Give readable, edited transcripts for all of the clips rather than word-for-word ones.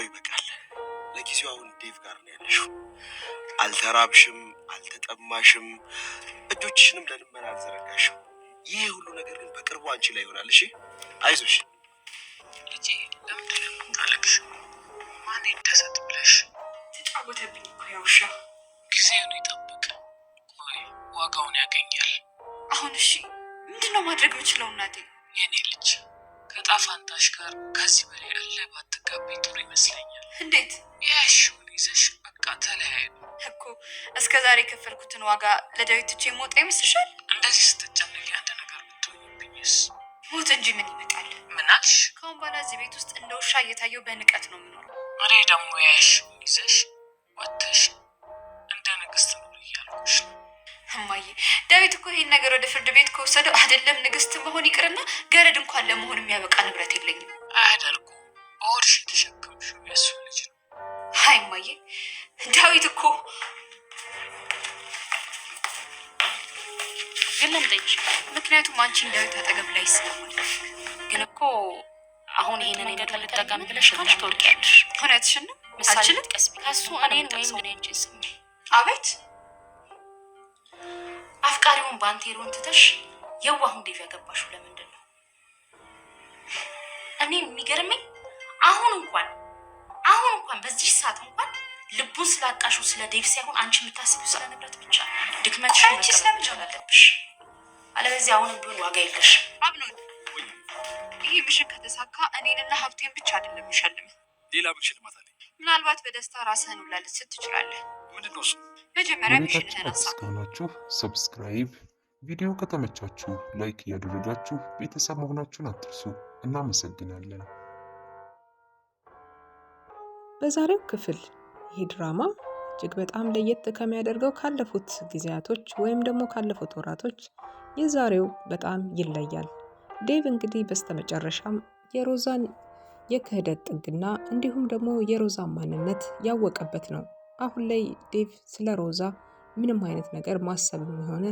ይበቃል። ለጊዜው አሁን ዴቭ ጋር ነው ያለሽው። አልተራብሽም፣ አልተጠማሽም፣ እጆችሽንም ለልመና አልዘረጋሽም። ይሄ ሁሉ ነገር ግን በቅርቡ አንቺ ላይ ይሆናል። እሺ አይዞሽ ልጄ። ለምንድን ነው የምታለቅሽው? ማን ይደሰት ብለሽ? ተጫወተብኝ እኮ ያውሻ። ጊዜውን ይጠብቅ፣ ቆይ ዋጋውን ያገኛል። አሁን እሺ ምንድነው ማድረግ የምችለው እናቴ? የኔ ልጅ ከጣፋንታሽ ጋር ከዚህ በላይ እልህ ባትጋቢ ጥሩ ይመስለኛል። እንዴት? ያሽውን ይዘሽ በቃ ተለያዩ እኮ። እስከ ዛሬ የከፈልኩትን ዋጋ ለዳዊት ትቼ ሞጣ ይመስልሻል? እንደዚህ ስትጨነቂ አንድ ነገር ብትሆኝብኝስ? ሞት እንጂ ምን ይመጣል? ምን አልሽ? ከአሁን በኋላ እዚህ ቤት ውስጥ እንደ ውሻ እየታየው በንቀት ነው የምኖረው። እኔ ደግሞ ያሽውን ይዘሽ ወጥተሽ እንደ ንግስት ኑሪ እያልኩሽ ነው። እማዬ ዳዊት እኮ ይሄን ነገር ወደ ፍርድ ቤት ከወሰደው አይደለም ንግስት መሆን ይቅርና ገረድ እንኳን ለመሆን የሚያበቃ ንብረት የለኝም። አያደርጉ በሆድሽ የተሸከምሽው የእሱ ልጅ ነው። አይ እማዬ ዳዊት እኮ ግን ለምጠይቅሽ፣ ምክንያቱም አንቺን ዳዊት አጠገብ ላይ ስለማልፈልግ። ግን እኮ አሁን ይሄንን ነገር ልጠቀም ብለሽ ካንቺ ትወድቂያለሽ። እውነትሽን ነው። ምሳሌ ጥቀስ። ከሱ እኔን ወይም ግኔንጂ ስም አቤት አፍቃሪውን ባንቴሮን ትተሽ የዋሁን ዴቭ ያገባሽው ለምንድን ነው? እኔ የሚገርመኝ አሁን እንኳን በዚህ ሰዓት እንኳን ልቡን ስላጣሽው ስለ ዴቭ ሳይሆን አንቺ የምታስቢው ስለ ንብረት ብቻ ነው። ድክመትሽ አንቺ ስለምን አለብሽ? አለበለዚያ አሁንም ቢሆን ዋጋ የለሽ። አብኖን ይሄ ምሽት ከተሳካ እኔንና ሀብቴን ብቻ አይደለም የሚሸልም፣ ሌላ ምን ሽልማት አለኝ? ምናልባት በደስታ ራስህን ውላ ልትስት ትችላለህ። ምንድን ነው እሱ? መጀመሪያ ምሽልህን አሳ እስካሁናችሁ ሰብስክራይብ፣ ቪዲዮ ከተመቻችሁ ላይክ እያደረጋችሁ ቤተሰብ መሆናችሁን አትርሱ። እናመሰግናለን። በዛሬው ክፍል ይህ ድራማ እጅግ በጣም ለየት ከሚያደርገው ካለፉት ጊዜያቶች ወይም ደግሞ ካለፉት ወራቶች የዛሬው በጣም ይለያል። ዴቭ እንግዲህ በስተመጨረሻም የሮዛን የክህደት ጥግና እንዲሁም ደግሞ የሮዛን ማንነት ያወቀበት ነው። አሁን ላይ ዴቭ ስለ ሮዛ ምንም አይነት ነገር ማሰብም ሆነ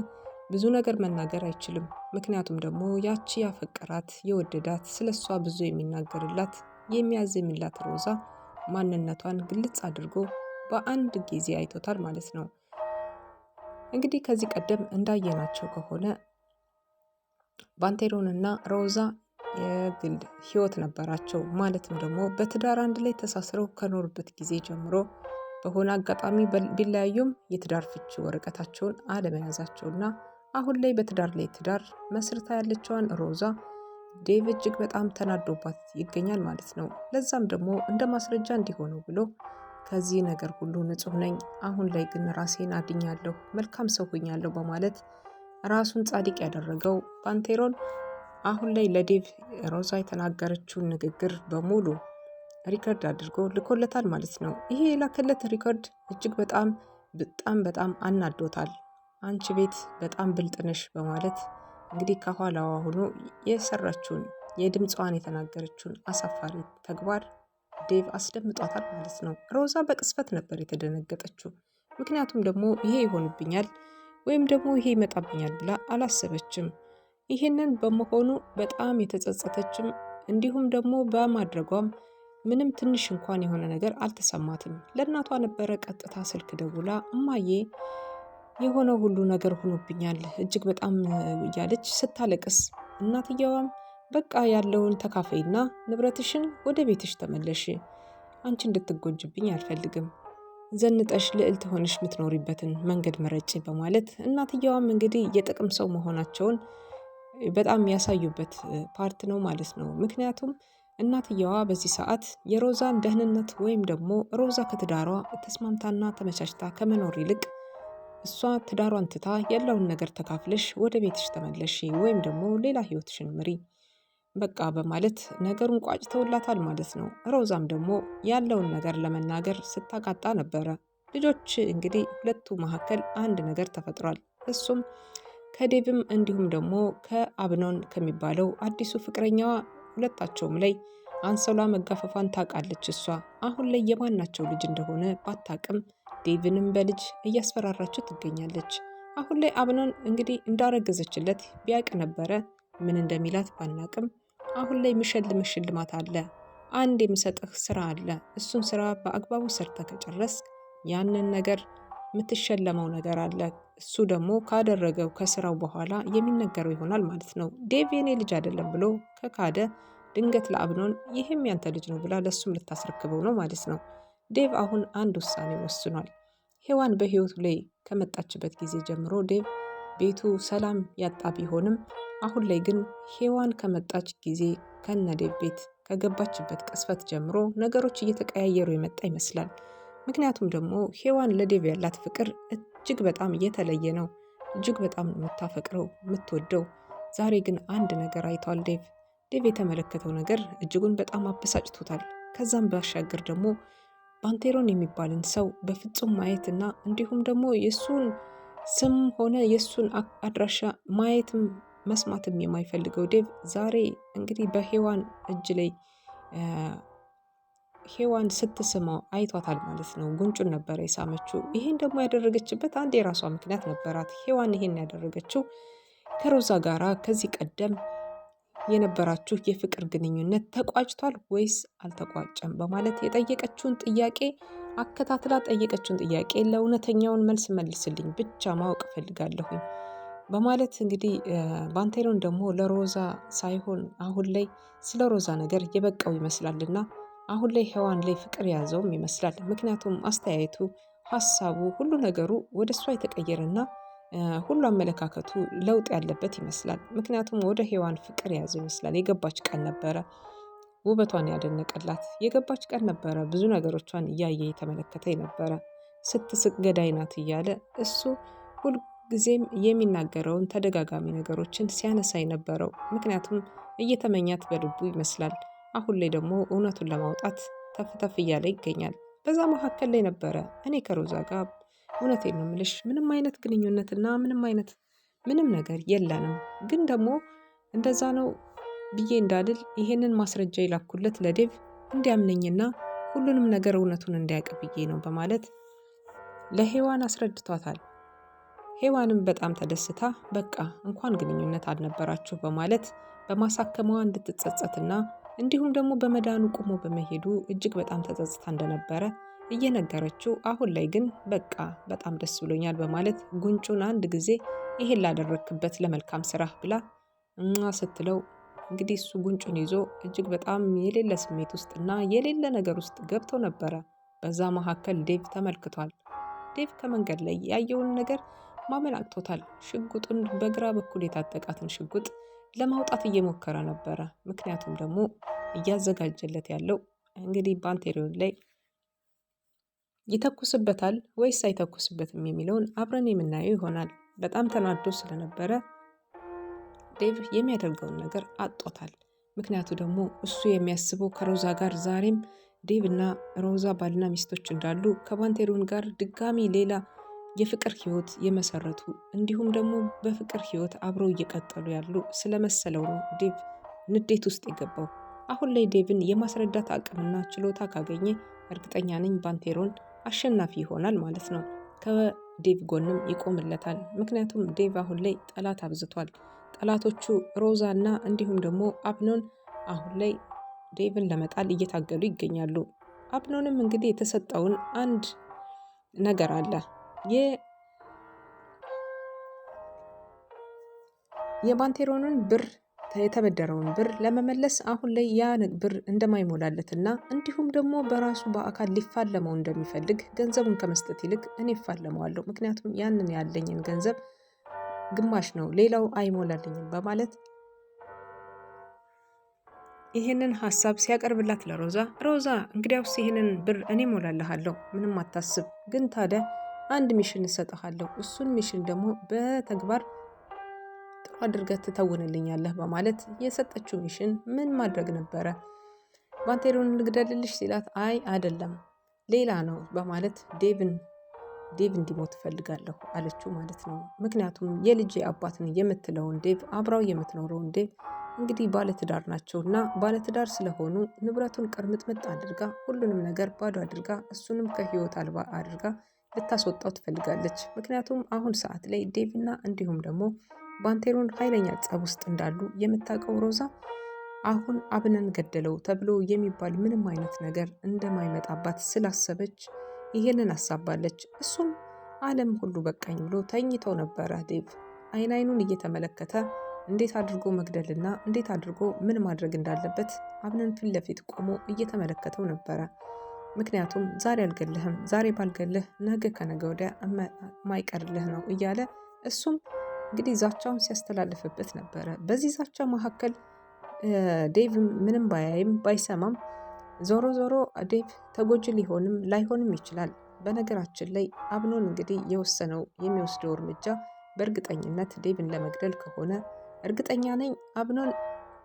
ብዙ ነገር መናገር አይችልም። ምክንያቱም ደግሞ ያቺ ያፈቀራት የወደዳት ስለሷ ብዙ የሚናገርላት የሚያዝምላት ሮዛ ማንነቷን ግልጽ አድርጎ በአንድ ጊዜ አይቶታል ማለት ነው። እንግዲህ ከዚህ ቀደም እንዳየናቸው ከሆነ ባንቴሮንና ሮዛ የግል ህይወት ነበራቸው። ማለትም ደግሞ በትዳር አንድ ላይ ተሳስረው ከኖሩበት ጊዜ ጀምሮ በሆነ አጋጣሚ ቢለያዩም የትዳር ፍቺ ወረቀታቸውን አለመያዛቸውና አሁን ላይ በትዳር ላይ ትዳር መስርታ ያለችዋን ሮዛ ዴቭ እጅግ በጣም ተናዶባት ይገኛል ማለት ነው። ለዛም ደግሞ እንደ ማስረጃ እንዲሆነው ብሎ ከዚህ ነገር ሁሉ ንጹህ ነኝ፣ አሁን ላይ ግን ራሴን አድኛለሁ፣ መልካም ሰው ሆኛለሁ በማለት ራሱን ጻድቅ ያደረገው ባንቴሮን አሁን ላይ ለዴቭ ሮዛ የተናገረችውን ንግግር በሙሉ ሪከርድ አድርጎ ልኮለታል ማለት ነው። ይሄ የላከለት ሪከርድ እጅግ በጣም አናዶታል። አንቺ ቤት በጣም ብልጥነሽ በማለት እንግዲህ ከኋላዋ ሆኖ የሰራችውን የድምጿን የተናገረችውን አሳፋሪ ተግባር ዴቭ አስደምጧታል ማለት ነው። ሮዛ በቅስፈት ነበር የተደነገጠችው። ምክንያቱም ደግሞ ይሄ ይሆንብኛል ወይም ደግሞ ይሄ ይመጣብኛል ብላ አላሰበችም። ይሄንን በመሆኑ በጣም የተጸጸተችም እንዲሁም ደግሞ በማድረጓም ምንም ትንሽ እንኳን የሆነ ነገር አልተሰማትም። ለእናቷ ነበረ ቀጥታ ስልክ ደውላ እማዬ የሆነ ሁሉ ነገር ሆኖብኛል እጅግ በጣም እያለች ስታለቅስ፣ እናትየዋም በቃ ያለውን ተካፈይና ንብረትሽን ወደ ቤትሽ ተመለሽ፣ አንቺ እንድትጎጅብኝ አልፈልግም፣ ዘንጠሽ ልዕልት ሆነሽ የምትኖሪበትን መንገድ መረጭ በማለት እናትየዋም እንግዲህ የጥቅም ሰው መሆናቸውን በጣም ያሳዩበት ፓርት ነው ማለት ነው። ምክንያቱም እናትየዋ በዚህ ሰዓት የሮዛን ደህንነት ወይም ደግሞ ሮዛ ከትዳሯ ተስማምታና ተመቻችታ ከመኖር ይልቅ እሷ ትዳሯን ትታ ያለውን ነገር ተካፍለሽ ወደ ቤትሽ ተመለሽ ወይም ደግሞ ሌላ ህይወትሽን ምሪ በቃ በማለት ነገሩን ቋጭተውላታል ማለት ነው። ሮዛም ደግሞ ያለውን ነገር ለመናገር ስታቃጣ ነበረ። ልጆች እንግዲህ ሁለቱ መካከል አንድ ነገር ተፈጥሯል። እሱም ከዴቭም እንዲሁም ደግሞ ከአብኖን ከሚባለው አዲሱ ፍቅረኛዋ ሁለታቸውም ላይ አንሶላ መጋፈፏን ታውቃለች። እሷ አሁን ላይ የማናቸው ልጅ እንደሆነ ባታቅም ዴቭንም በልጅ እያስፈራራችው ትገኛለች። አሁን ላይ አብኖን እንግዲህ እንዳረገዘችለት ቢያቅ ነበረ ምን እንደሚላት ባናቅም አሁን ላይ ምሽልማት አለ። አንድ የምሰጥህ ስራ አለ። እሱን ስራ በአግባቡ ሰርተህ ከጨረስክ ያንን ነገር የምትሸለመው ነገር አለ። እሱ ደግሞ ካደረገው ከስራው በኋላ የሚነገረው ይሆናል ማለት ነው። ዴቭ የኔ ልጅ አይደለም ብሎ ከካደ ድንገት ለአብኖን ይህም ያንተ ልጅ ነው ብላ ለሱም ልታስረክበው ነው ማለት ነው። ዴቭ አሁን አንድ ውሳኔ ወስኗል። ሔዋን በህይወቱ ላይ ከመጣችበት ጊዜ ጀምሮ ዴቭ ቤቱ ሰላም ያጣ ቢሆንም አሁን ላይ ግን ሔዋን ከመጣች ጊዜ ከነ ዴቭ ቤት ከገባችበት ቅስፈት ጀምሮ ነገሮች እየተቀያየሩ የመጣ ይመስላል። ምክንያቱም ደግሞ ሔዋን ለዴቭ ያላት ፍቅር እጅግ በጣም እየተለየ ነው። እጅግ በጣም የምታፈቅረው የምትወደው። ዛሬ ግን አንድ ነገር አይቷል ዴቭ። ዴቭ የተመለከተው ነገር እጅጉን በጣም አበሳጭቶታል። ከዛም ባሻገር ደግሞ ባንቴሮን የሚባልን ሰው በፍጹም ማየትና እንዲሁም ደግሞ የእሱን ስም ሆነ የእሱን አድራሻ ማየትም መስማትም የማይፈልገው ዴቭ ዛሬ እንግዲህ በሔዋን እጅ ላይ ሔዋን ስትስመው አይቷታል ማለት ነው። ጉንጩን ነበረ የሳመችው። ይሄን ደግሞ ያደረገችበት አንድ የራሷ ምክንያት ነበራት። ሔዋን ይሄን ያደረገችው ከሮዛ ጋራ ከዚህ ቀደም የነበራችሁ የፍቅር ግንኙነት ተቋጭቷል ወይስ አልተቋጨም በማለት የጠየቀችውን ጥያቄ አከታትላ ጠየቀችውን ጥያቄ ለእውነተኛውን መልስ መልስልኝ ብቻ ማወቅ እፈልጋለሁኝ በማለት እንግዲህ ባንቴሮን ደግሞ ለሮዛ ሳይሆን አሁን ላይ ስለ ሮዛ ነገር የበቃው ይመስላልና አሁን ላይ ሔዋን ላይ ፍቅር የያዘውም ይመስላል። ምክንያቱም አስተያየቱ፣ ሀሳቡ፣ ሁሉ ነገሩ ወደ እሷ የተቀየረና ሁሉ አመለካከቱ ለውጥ ያለበት ይመስላል። ምክንያቱም ወደ ሔዋን ፍቅር የያዘው ይመስላል። የገባች ቀን ነበረ ውበቷን ያደነቀላት። የገባች ቀን ነበረ ብዙ ነገሮቿን እያየ የተመለከተ ነበረ። ስትስቅ ገዳይ ናት እያለ እሱ ሁልጊዜም የሚናገረውን ተደጋጋሚ ነገሮችን ሲያነሳ የነበረው ምክንያቱም እየተመኛት በልቡ ይመስላል። አሁን ላይ ደግሞ እውነቱን ለማውጣት ተፍተፍ እያለ ይገኛል። በዛ መካከል ላይ ነበረ እኔ ከሮዛ ጋር እውነቴን ነው የምልሽ ምንም አይነት ግንኙነትና ምንም ነገር የለንም፣ ግን ደግሞ እንደዛ ነው ብዬ እንዳልል ይሄንን ማስረጃ የላኩለት ለዴቭ እንዲያምነኝና ሁሉንም ነገር እውነቱን እንዲያውቅ ብዬ ነው በማለት ለሔዋን አስረድቷታል። ሔዋንም በጣም ተደስታ በቃ እንኳን ግንኙነት አልነበራችሁ በማለት በማሳከሟ እንድትጸጸትና እንዲሁም ደግሞ በመዳኑ ቆሞ በመሄዱ እጅግ በጣም ተጸጽታ እንደነበረ እየነገረችው አሁን ላይ ግን በቃ በጣም ደስ ብሎኛል በማለት ጉንጩን አንድ ጊዜ ይሄን ላደረክበት ለመልካም ስራህ ብላ ስትለው እንግዲህ እሱ ጉንጩን ይዞ እጅግ በጣም የሌለ ስሜት ውስጥ እና የሌለ ነገር ውስጥ ገብቶ ነበረ። በዛ መካከል ዴቭ ተመልክቷል። ዴቭ ከመንገድ ላይ ያየውን ነገር ማመን አቅቶታል። ሽጉጡን በግራ በኩል የታጠቃትን ሽጉጥ ለማውጣት እየሞከረ ነበረ። ምክንያቱም ደግሞ እያዘጋጀለት ያለው እንግዲህ ባንቴሮን ላይ ይተኩስበታል ወይስ አይተኩስበትም የሚለውን አብረን የምናየው ይሆናል። በጣም ተናዶ ስለነበረ ዴቭ የሚያደርገውን ነገር አጥቶታል። ምክንያቱ ደግሞ እሱ የሚያስበው ከሮዛ ጋር ዛሬም ዴቭ እና ሮዛ ባልና ሚስቶች እንዳሉ ከባንቴሮን ጋር ድጋሚ ሌላ የፍቅር ህይወት የመሰረቱ እንዲሁም ደግሞ በፍቅር ህይወት አብረው እየቀጠሉ ያሉ ስለመሰለው ነው ዴቭ ንዴት ውስጥ የገባው። አሁን ላይ ዴቭን የማስረዳት አቅምና ችሎታ ካገኘ እርግጠኛ ነኝ ባንቴሮን አሸናፊ ይሆናል ማለት ነው። ከዴቭ ጎንም ይቆምለታል። ምክንያቱም ዴቭ አሁን ላይ ጠላት አብዝቷል። ጠላቶቹ ሮዛ እና እንዲሁም ደግሞ አብኖን አሁን ላይ ዴቭን ለመጣል እየታገሉ ይገኛሉ። አብኖንም እንግዲህ የተሰጠውን አንድ ነገር አለ። የባንቴሮንን ብር የተበደረውን ብር ለመመለስ አሁን ላይ ያ ብር እንደማይሞላለትና እንዲሁም ደግሞ በራሱ በአካል ሊፋለመው እንደሚፈልግ ገንዘቡን ከመስጠት ይልቅ እኔ እፋለመዋለሁ፣ ምክንያቱም ያንን ያለኝን ገንዘብ ግማሽ ነው ሌላው አይሞላልኝም በማለት ይህንን ሀሳብ ሲያቀርብላት ሮዛ እንግዲያውስ ይህንን ብር እኔ ሞላለሃለሁ፣ ምንም አታስብ፣ ግን ታዲያ አንድ ሚሽን እሰጥሃለሁ፣ እሱን ሚሽን ደግሞ በተግባር ጥሩ አድርገህ ትተውንልኛለህ በማለት የሰጠችው ሚሽን ምን ማድረግ ነበረ? ባንቴሮን ልግደልልሽ ሲላት አይ አይደለም ሌላ ነው በማለት ዴቭ እንዲሞት እፈልጋለሁ አለችው ማለት ነው። ምክንያቱም የልጄ አባትን የምትለውን ዴቭ አብራው የምትኖረውን ዴቭ እንግዲህ ባለትዳር ናቸውና ባለትዳር ስለሆኑ ንብረቱን ቅርምጥምጥ አድርጋ ሁሉንም ነገር ባዶ አድርጋ እሱንም ከህይወት አልባ አድርጋ ልታስወጣው ትፈልጋለች። ምክንያቱም አሁን ሰዓት ላይ ዴቭና እንዲሁም ደግሞ ባንቴሮን ኃይለኛ ጸብ ውስጥ እንዳሉ የምታውቀው ሮዛ አሁን አብነን ገደለው ተብሎ የሚባል ምንም አይነት ነገር እንደማይመጣባት ስላሰበች ይሄንን አሳባለች። እሱም ዓለም ሁሉ በቃኝ ብሎ ተኝተው ነበረ። ዴቭ አይኑን እየተመለከተ እንዴት አድርጎ መግደልና እንዴት አድርጎ ምን ማድረግ እንዳለበት አብነን ፊት ለፊት ቆሞ እየተመለከተው ነበረ። ምክንያቱም ዛሬ አልገልህም፣ ዛሬ ባልገልህ ነገ ከነገ ወዲያ ማይቀርልህ ነው እያለ እሱም እንግዲህ ዛቻውን ሲያስተላልፍበት ነበረ። በዚህ ዛቻ መካከል ዴቭ ምንም ባያይም ባይሰማም ዞሮ ዞሮ ዴቭ ተጎጂ ሊሆንም ላይሆንም ይችላል። በነገራችን ላይ አብኖን እንግዲህ የወሰነው የሚወስደው እርምጃ በእርግጠኝነት ዴቭን ለመግደል ከሆነ እርግጠኛ ነኝ አብኖን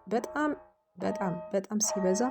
በጣም በጣም በጣም ሲበዛ